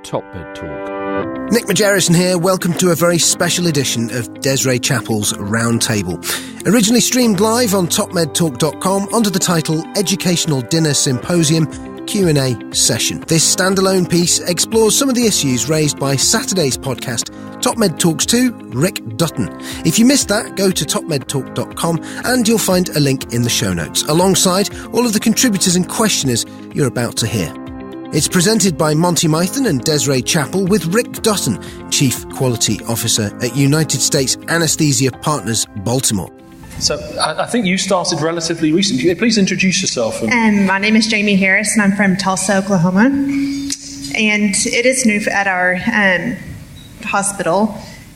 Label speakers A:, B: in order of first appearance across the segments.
A: Top Med Talk.
B: Nick Majerison here. Welcome to a very special edition of Desiree Chapel's Roundtable. Originally streamed live on topmedtalk.com under the title Educational Dinner Symposium Q&A Session. This standalone piece explores some of the issues raised by Saturday's podcast, Top Med Talks 2, Rick Dutton. If you missed that, go to topmedtalk.com and you'll find a link in the show notes, alongside all of the contributors and questioners you're about to hear. It's presented by Monty Mython and Desiree Chapel with Rick Dutton, Chief Quality Officer at United States Anesthesia Partners, Baltimore.
C: So I think you started relatively recently. Please introduce yourself.
D: My name is Jamie Harris, and I'm from Tulsa, Oklahoma. And it is new at our hospital.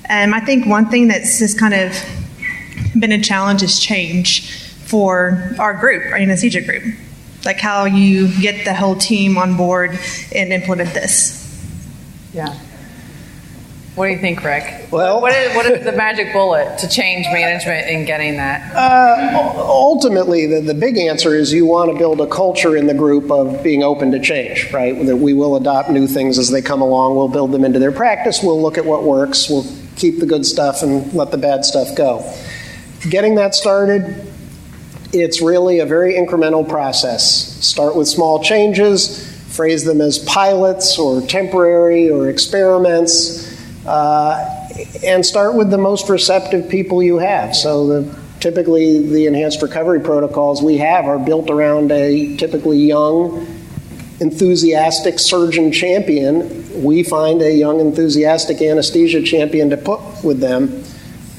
D: I think one thing that's just kind of been a challenge is change for our group, our anesthesia group. Like how you get the whole team on board and implement this.
E: Yeah. What do you think, Rick?
F: Well,
E: what is the magic bullet to change management in getting that?
F: Ultimately, the big answer is you want to build a culture in the group of being open to change, right? That we will adopt new things as they come along. We'll build them into their practice. We'll look at what works. We'll keep the good stuff and let the bad stuff go. Getting that started, it's really a very incremental process. Start with small changes, phrase them as pilots or temporary or experiments, and start with the most receptive people you have. So typically the enhanced recovery protocols we have are built around a typically young, enthusiastic surgeon champion. We find a young, enthusiastic anesthesia champion to put with them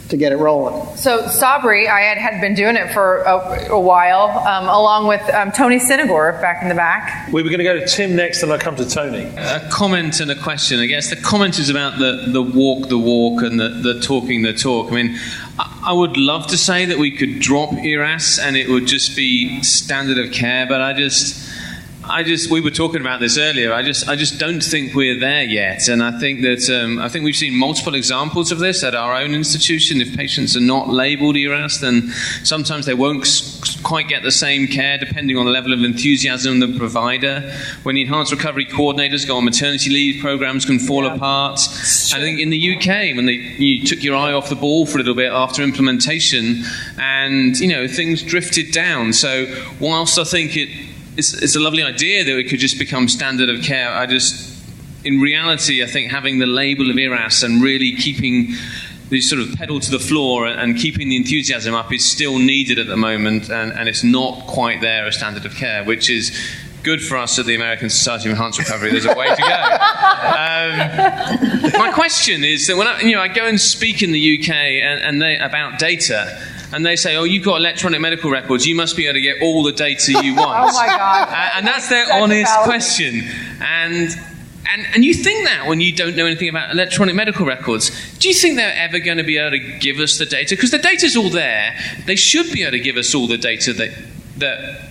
F: to get it rolling.
E: So Sabri, I had been doing it for a while, along with Tony Sinigor back in the back.
C: We were going to go to Tim next, and I'll come to Tony.
G: A comment and a question. I guess the comment is about the walk the walk and the talking the talk. I mean, I would love to say that we could drop ERAS and it would just be standard of care, but I just we were talking about this earlier. I just don't think we're there yet, and I think that we've seen multiple examples of this at our own institution. If patients are not labelled ERAS, then sometimes they won't quite get the same care depending on the level of enthusiasm of the provider. When the enhanced recovery coordinators go on maternity leave, programs can fall apart. I think in the UK, when you took your eye off the ball for a little bit after implementation, and things drifted down. So whilst I think it's a lovely idea that it could just become standard of care, in reality, I think having the label of ERAS and really keeping the sort of pedal to the floor and keeping the enthusiasm up is still needed at the moment, and it's not quite there as standard of care, which is good for us at the American Society of Enhanced Recovery. There's a way to go. My question is that when I go and speak in the UK and about data, and they say, oh, you've got electronic medical records, you must be able to get all the data you want.
E: Oh my God.
G: And that's their honest question. And you think that when you don't know anything about electronic medical records, do you think they're ever going to be able to give us the data? Because the data's all there. They should be able to give us all the data that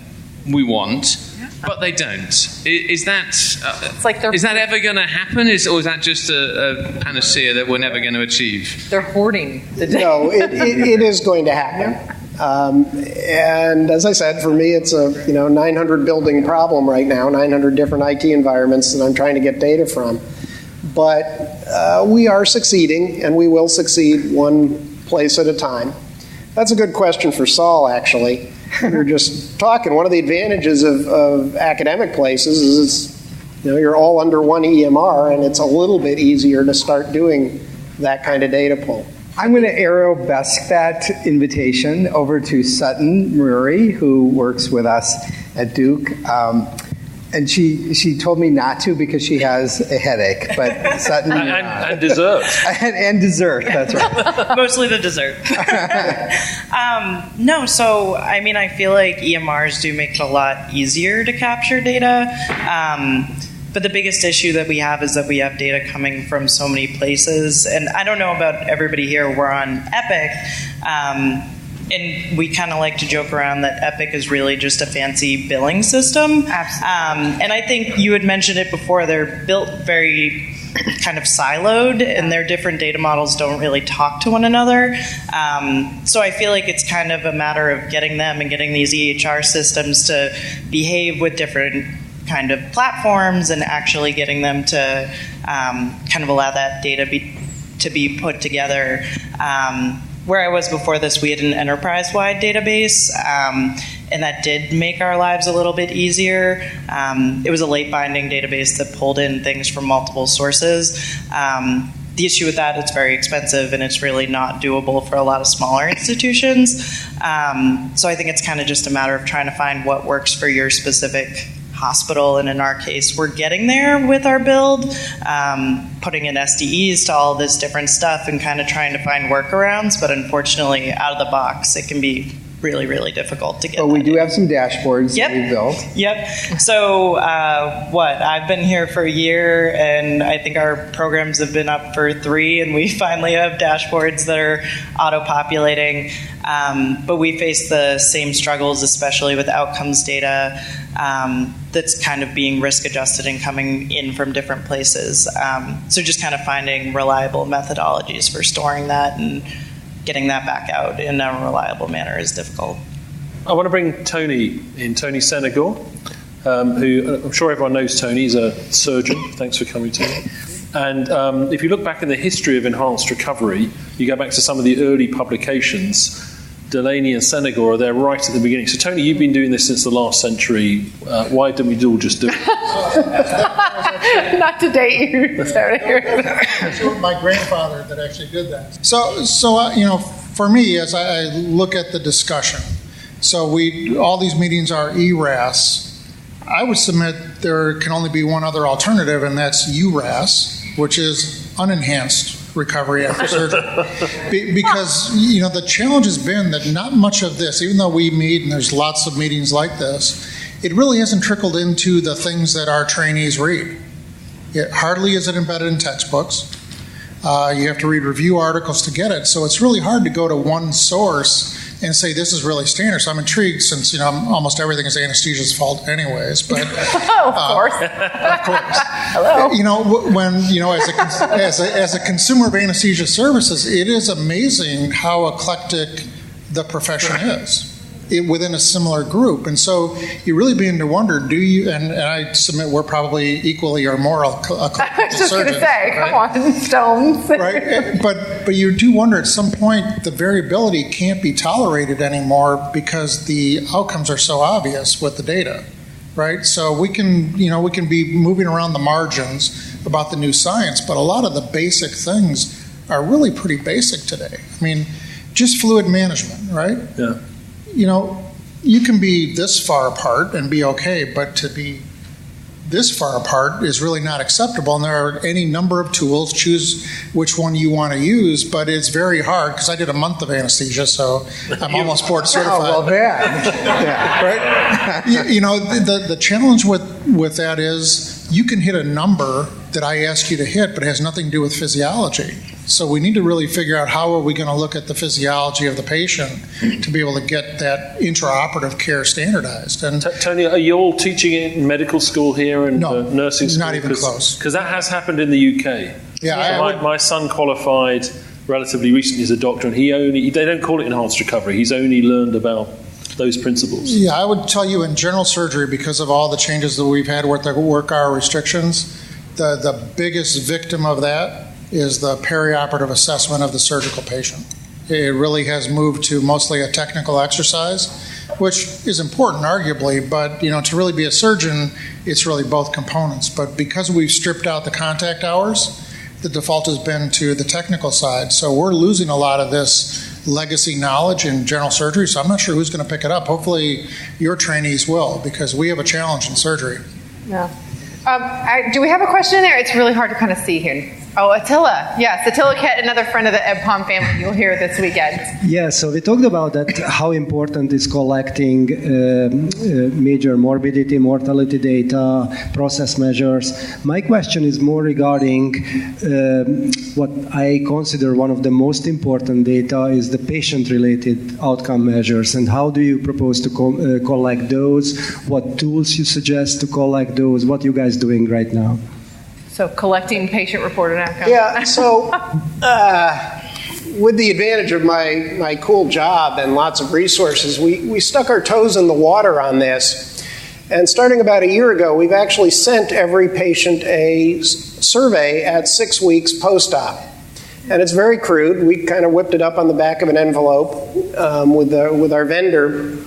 G: we want. But they don't. Is that ever going to happen? Or is that just a panacea that we're never going to achieve?
E: They're hoarding the data.
F: No, it is going to happen. And as I said, for me, it's a 900 building problem right now, 900 different IT environments that I'm trying to get data from. But we are succeeding, and we will succeed one place at a time. That's a good question for Saul, actually. We were just talking. One of the advantages of academic places is you're all under one EMR, and it's a little bit easier to start doing that kind of data pull.
H: I'm going to arabesque that invitation over to Sutton Murray, who works with us at Duke. And she told me not to because she has a headache. But Sutton
C: and dessert.
H: and dessert, that's right.
I: Mostly the dessert. No, so I feel like EMRs do make it a lot easier to capture data. But the biggest issue that we have is that we have data coming from so many places. And I don't know about everybody here. We're on Epic. And we kind of like to joke around that Epic is really just a fancy billing system.
E: Absolutely.
I: And I think you had mentioned it before. They're built very kind of siloed, and their different data models don't really talk to one another. So I feel like it's kind of a matter of getting them and getting these EHR systems to behave with different kind of platforms and actually getting them to kind of allow that data to be put together. Where I was before this, we had an enterprise-wide database, and that did make our lives a little bit easier. It was a late-binding database that pulled in things from multiple sources. The issue with that, it's very expensive, and it's really not doable for a lot of smaller institutions. So I think it's kind of just a matter of trying to find what works for your specific hospital, and in our case, we're getting there with our build, putting in SDEs to all this different stuff and kind of trying to find workarounds, but unfortunately, out of the box, it can be really, really difficult to get.
H: But we do have some dashboards that we built.
I: Yep. So I've been here for a year, and I think our programs have been up for 3, and we finally have dashboards that are auto-populating. But we face the same struggles, especially with outcomes data that's kind of being risk-adjusted and coming in from different places. So just kind of finding reliable methodologies for storing that and getting that back out in a reliable manner is difficult.
C: I want to bring Tony in, Tony Senegor, who I'm sure everyone knows Tony. He's a surgeon. Thanks for coming, Tony. And if you look back in the history of enhanced recovery, you go back to some of the early publications, Delaney and Senegor are there right at the beginning. So, Tony, you've been doing this since the last century. Why didn't we all just do it?
E: Not to date you.
J: It's my grandfather that actually did that. So for me, as I look at the discussion, so all these meetings are ERAS. I would submit there can only be one other alternative, and that's URAS, which is unenhanced recovery after surgery. Because, the challenge has been that not much of this, even though we meet and there's lots of meetings like this, it really hasn't trickled into the things that our trainees read. It hardly is it embedded in textbooks. You have to read review articles to get it. So it's really hard to go to one source and say this is really standard. So I'm intrigued since almost everything is anesthesia's fault anyways. But
E: of course.
J: Of course.
E: Hello.
J: When as a consumer of anesthesia services, it is amazing how eclectic the profession is within a similar group. And so you really begin to wonder, do you, and I submit we're probably equally or more eclectic
E: I was just going to say,
J: right?
E: Come on, Stones.
J: Right, but you do wonder at some point the variability can't be tolerated anymore because the outcomes are so obvious with the data, right? So we can be moving around the margins about the new science, but a lot of the basic things are really pretty basic today. I mean, just fluid management, right?
C: Yeah.
J: You can be this far apart and be okay, but to be this far apart is really not acceptable. And there are any number of tools. Choose which one you want to use, but it's very hard because I did a month of anesthesia, so I'm almost board certified.
H: Oh, well, yeah.
J: Right? The challenge with that is you can hit a number that I ask you to hit, but it has nothing to do with physiology. So we need to really figure out how are we going to look at the physiology of the patient to be able to get that intraoperative care standardized. And
C: Tony, are you all teaching it in medical school here and nursing school?
J: Not even close.
C: Because that has happened in the UK.
J: Yeah,
C: so my son qualified relatively recently as a doctor, and they don't call it enhanced recovery. He's only learned about those principles.
J: Yeah, I would tell you in general surgery, because of all the changes that we've had with the work hour restrictions, the biggest victim of that is the perioperative assessment of the surgical patient. It really has moved to mostly a technical exercise, which is important, arguably, but to really be a surgeon, it's really both components. But because we've stripped out the contact hours, the default has been to the technical side. So we're losing a lot of this legacy knowledge in general surgery, so I'm not sure who's going to pick it up. Hopefully your trainees will, because we have a challenge in surgery.
E: Yeah. Do we have a question in there? It's really hard to kind of see here. Oh, Attila. Yes, Attila Kett, another friend of the EBPOM family you'll hear this weekend.
K: Yeah, so we talked about that, how important is collecting major morbidity, mortality data, process measures. My question is more regarding what I consider one of the most important data is the patient-related outcome measures, and how do you propose to collect those? What tools you suggest to collect those? What are you guys doing right now?
E: So collecting patient-reported outcomes.
F: Yeah, so with the advantage of my cool job and lots of resources, we stuck our toes in the water on this. And starting about a year ago, we've actually sent every patient a survey at 6 weeks post-op. And it's very crude. We kind of whipped it up on the back of an envelope with our vendor.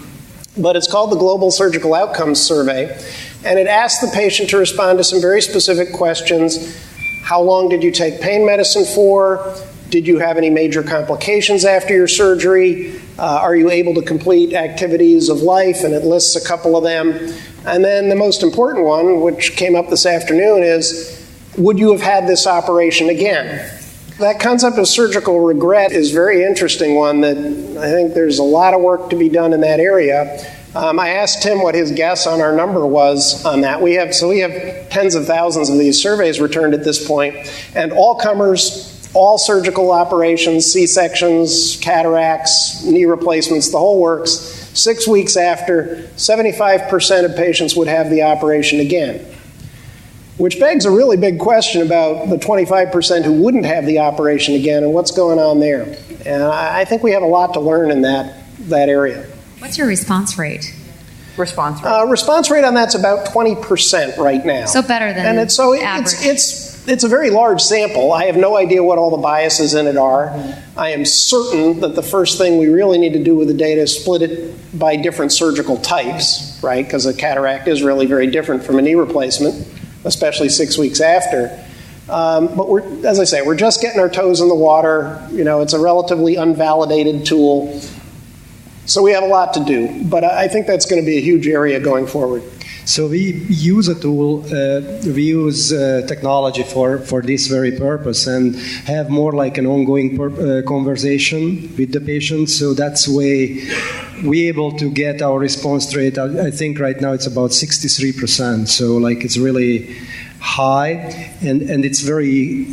F: But it's called the Global Surgical Outcomes Survey. And it asks the patient to respond to some very specific questions. How long did you take pain medicine for? Did you have any major complications after your surgery? Are you able to complete activities of life? And it lists a couple of them. And then the most important one, which came up this afternoon, is, would you have had this operation again? That concept of surgical regret is a very interesting one that I think there's a lot of work to be done in that area. I asked Tim what his guess on our number was on that. We have tens of thousands of these surveys returned at this point, and all comers, all surgical operations, C-sections, cataracts, knee replacements, the whole works, 6 weeks after, 75% of patients would have the operation again. Which begs a really big question about the 25% who wouldn't have the operation again and what's going on there. And I think we have a lot to learn in that area.
L: What's your response rate?
E: Response rate?
F: Response rate on that's about 20% right now.
L: So better than average.
F: It's a very large sample. I have no idea what all the biases in it are. I am certain that the first thing we really need to do with the data is split it by different surgical types, right? Because a cataract is really very different from a knee replacement, especially 6 weeks after. But as I say, we're just getting our toes in the water. You know, it's a relatively unvalidated tool. So we have a lot to do, but I think that's going to be a huge area going forward.
K: So we use a tool, we use technology for this very purpose and have more like an ongoing conversation with the patient. So that's way we're able to get our response rate. I think right now it's about 63%. So like it's really high, and it's very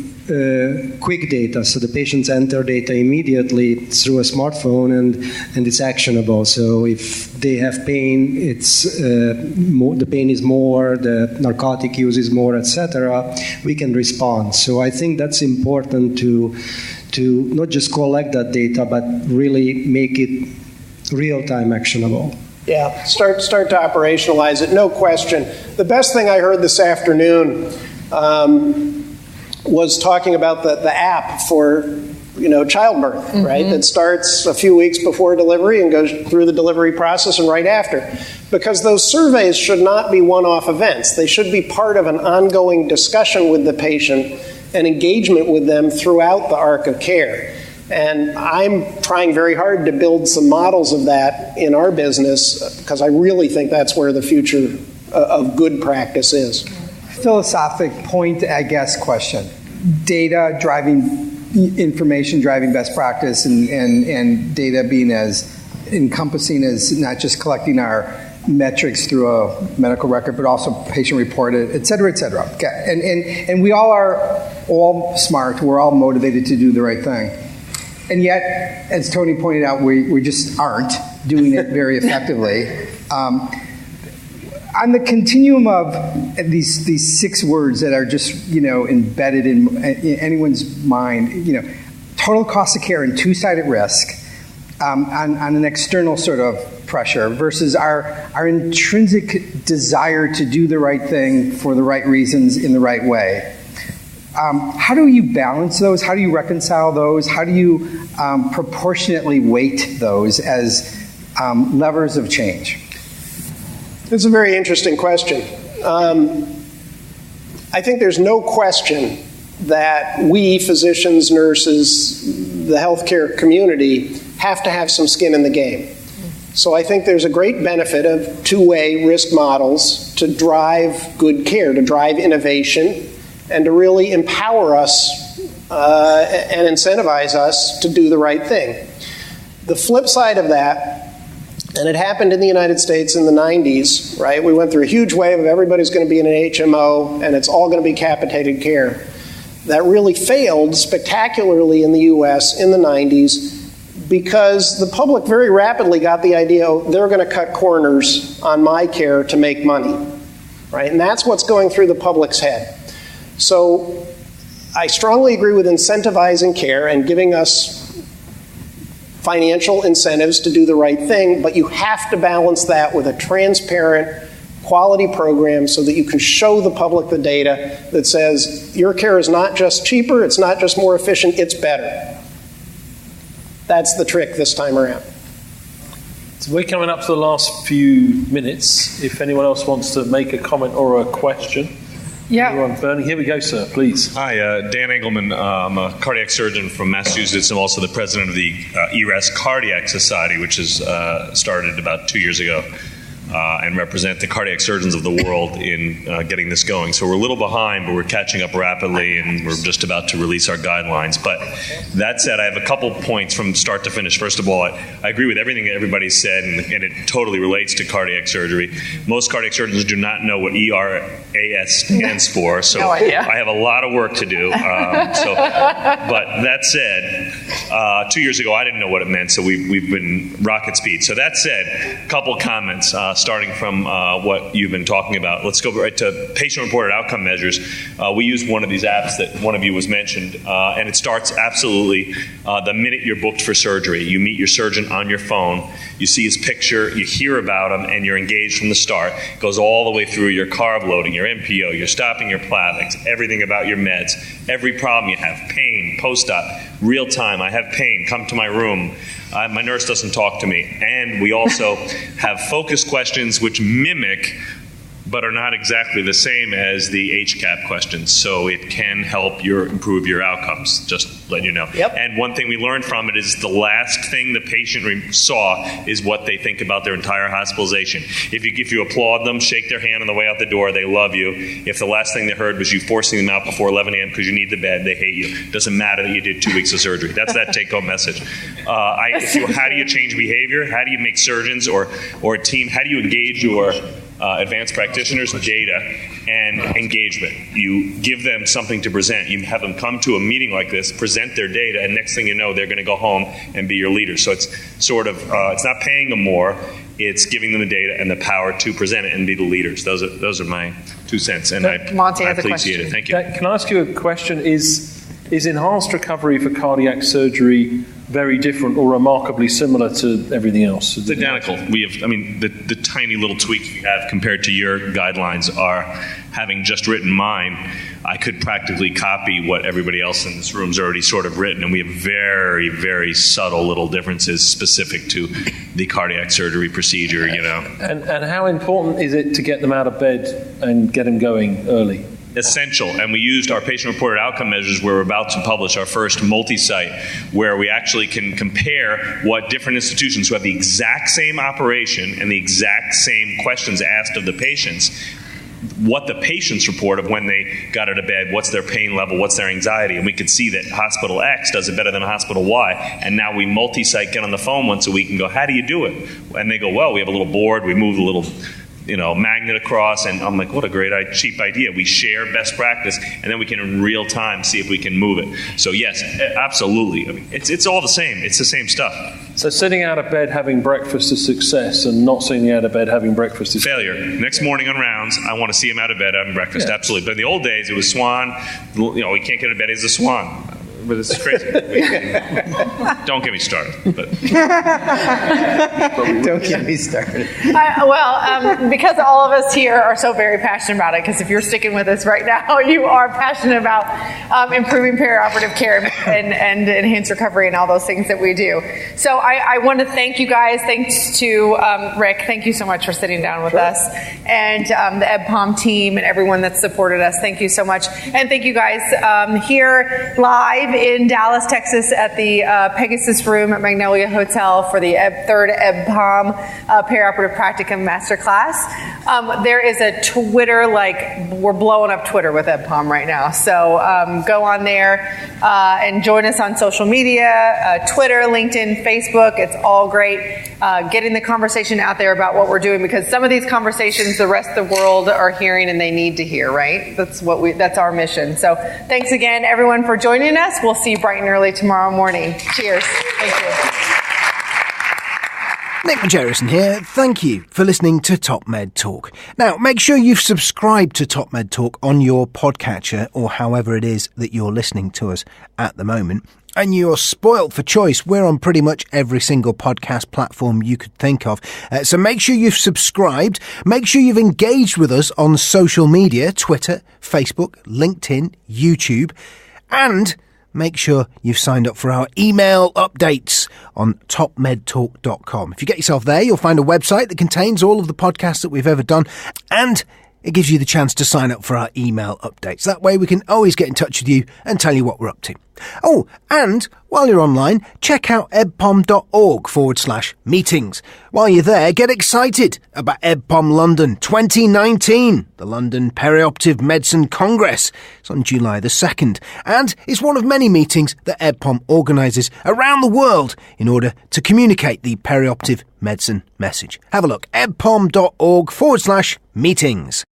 K: quick data. So the patients enter data immediately through a smartphone, and it's actionable. So if they have pain, it's the pain is more, the narcotic use is more, etc. We can respond. So I think that's important to not just collect that data, but really make it real-time actionable.
F: Yeah, start to operationalize it, no question. The best thing I heard this afternoon was talking about the app for childbirth, mm-hmm. right? That starts a few weeks before delivery and goes through the delivery process and right after. Because those surveys should not be one-off events. They should be part of an ongoing discussion with the patient and engagement with them throughout the arc of care. And I'm trying very hard to build some models of that in our business because I really think that's where the future of good practice is.
H: Philosophic point, I guess, question. Data driving information, driving best practice, and data being as encompassing as not just collecting our metrics through a medical record, but also patient reported, et cetera, et cetera. Okay. And we all are all smart. We're all motivated to do the right thing. And yet, as Tony pointed out, we just aren't doing it very effectively. On the continuum of these 6 words that are just embedded in anyone's mind, total cost of care and two-sided risk on an external sort of pressure versus our intrinsic desire to do the right thing for the right reasons in the right way. How do you balance those? How do you reconcile those? How do you proportionately weight those as levers of change?
F: It's a very interesting question. I think there's no question that we, physicians, nurses, the healthcare community, have to have some skin in the game. So I think there's a great benefit of two-way risk models to drive good care, to drive innovation, and to really empower us and incentivize us to do the right thing. The flip side of that, and it happened in the United States in the 90s, right? We went through a huge wave of everybody's going to be in an HMO and it's all going to be capitated care. That really failed spectacularly in the US in the 90s because the public very rapidly got the idea, they're going to cut corners on my care to make money, right? And that's what's going through the public's head. So I strongly agree with incentivizing care and giving us financial incentives to do the right thing, but you have to balance that with a transparent, quality programs so that you can show the public the data that says your care is not just cheaper, it's not just more efficient, it's better. That's the trick this time around.
C: So we're coming up to the last few minutes. If anyone else wants to make a comment or a question.
E: Yeah.
C: Everyone burning. Here we go, sir, please.
M: Hi, Dan Engelman. I'm a cardiac surgeon from Massachusetts. I'm also the president of the ERAS Cardiac Society, which has started about 2 years ago, and represent the cardiac surgeons of the world in getting this going. So we're a little behind, but we're catching up rapidly, and we're just about to release our guidelines. But that said, I have a couple points from start to finish. First of all, I agree with everything that everybody said, and it totally relates to cardiac surgery. Most cardiac surgeons do not know what ERAS stands for, so
E: no idea.
M: I have a lot of work to do. But that said, 2 years ago, I didn't know what it meant, so we've been rocket speed. So that said, a couple comments. Starting from what you've been talking about. Let's go right to patient-reported outcome measures. We use one of these apps that one of you was mentioned, and it starts absolutely the minute you're booked for surgery. You meet your surgeon on your phone, you see his picture, you hear about him, and you're engaged from the start. It goes all the way through your carb loading, your MPO, your stopping your Plavix, everything about your meds, every problem you have, pain, post-op, real time, I have pain, come to my room. My nurse doesn't talk to me. And we also have focus questions which mimic but are not exactly the same as the HCAP questions. So it can help improve your outcomes, just let you know.
E: Yep.
M: And one thing we learned from it is the last thing the patient saw is what they think about their entire hospitalization. If you applaud them, shake their hand on the way out the door, they love you. If the last thing they heard was you forcing them out before 11 a.m. because you need the bed, they hate you. Doesn't matter that you did 2 weeks of surgery. That's that take-home message. How do you change behavior? How do you make surgeons or a team, how do you engage your advanced practitioners' data and engagement? You give them something to present. You have them come to a meeting like this, present their data, and next thing you know, they're going to go home and be your leader. So it's sort of, it's not paying them more, it's giving them the data and the power to present it and be the leaders. Those are my 2 cents, and
E: Monty
M: I
E: has a
M: appreciate it. Thank you.
C: Can I ask you a question? Is enhanced recovery for cardiac surgery very different or remarkably similar to everything else?
M: It's identical. We have, the tiny little tweaks we have compared to your guidelines are, having just written mine, I could practically copy what everybody else in this room's already sort of written, and we have very, very subtle little differences specific to the cardiac surgery procedure, you know.
C: And how important is it to get them out of bed and get them going early?
M: Essential, and we used our patient-reported outcome measures. We're about to publish our first multi-site where we actually can compare what different institutions who have the exact same operation and the exact same questions asked of the patients, what the patients report of when they got out of bed, what's their pain level, what's their anxiety, and we could see that Hospital X does it better than Hospital Y, and now we multi-site get on the phone once a week and go, how do you do it? And they go, well, we have a little board, we move a little magnet across, and I'm like, what a great cheap idea. We share best practice, and then we can in real time see if we can move it. So yes, absolutely. It's all the same. It's the same stuff.
C: So sitting out of bed having breakfast is success, and not sitting out of bed having breakfast is
M: failure. Next morning on rounds, I want to see him out of bed having breakfast. Yeah. Absolutely. But in the old days, it was Swan. We can't get out of bed as a Swan. But it's crazy. Don't get me started. But.
H: Don't get me started.
E: Because all of us here are so very passionate about it, because if you're sticking with us right now, you are passionate about improving perioperative care and enhanced recovery and all those things that we do. So I want to thank you guys. Thanks to Rick. Thank you so much for sitting down with us. And the EBPOM team and everyone that's supported us. Thank you so much. And thank you guys here live in Dallas, Texas at the Pegasus Room at Magnolia Hotel for the third EBPOM Perioperative Practicum Masterclass. There is a Twitter, we're blowing up Twitter with EBPOM right now. So go on there and join us on social media, Twitter, LinkedIn, Facebook. It's all great. Getting the conversation out there about what we're doing, because some of these conversations the rest of the world are hearing and they need to hear, right? That's our mission. So thanks again, everyone, for joining us. We'll see you bright and early tomorrow morning. Cheers. Thank you.
B: Nick Majerison here. Thank you for listening to Top Med Talk. Now, make sure you've subscribed to Top Med Talk on your podcatcher or however it is that you're listening to us at the moment. And you're spoilt for choice. We're on pretty much every single podcast platform you could think of. So make sure you've subscribed. Make sure you've engaged with us on social media, Twitter, Facebook, LinkedIn, YouTube. And make sure you've signed up for our email updates on topmedtalk.com. If you get yourself there, you'll find a website that contains all of the podcasts that we've ever done. And it gives you the chance to sign up for our email updates. That way we can always get in touch with you and tell you what we're up to. Oh, and while you're online, check out ebpom.org/meetings. While you're there, get excited about EBPOM London 2019, the London Perioperative Medicine Congress. It's on July the 2nd, and it's one of many meetings that EBPOM organises around the world in order to communicate the perioperative medicine message. Have a look, ebpom.org/meetings.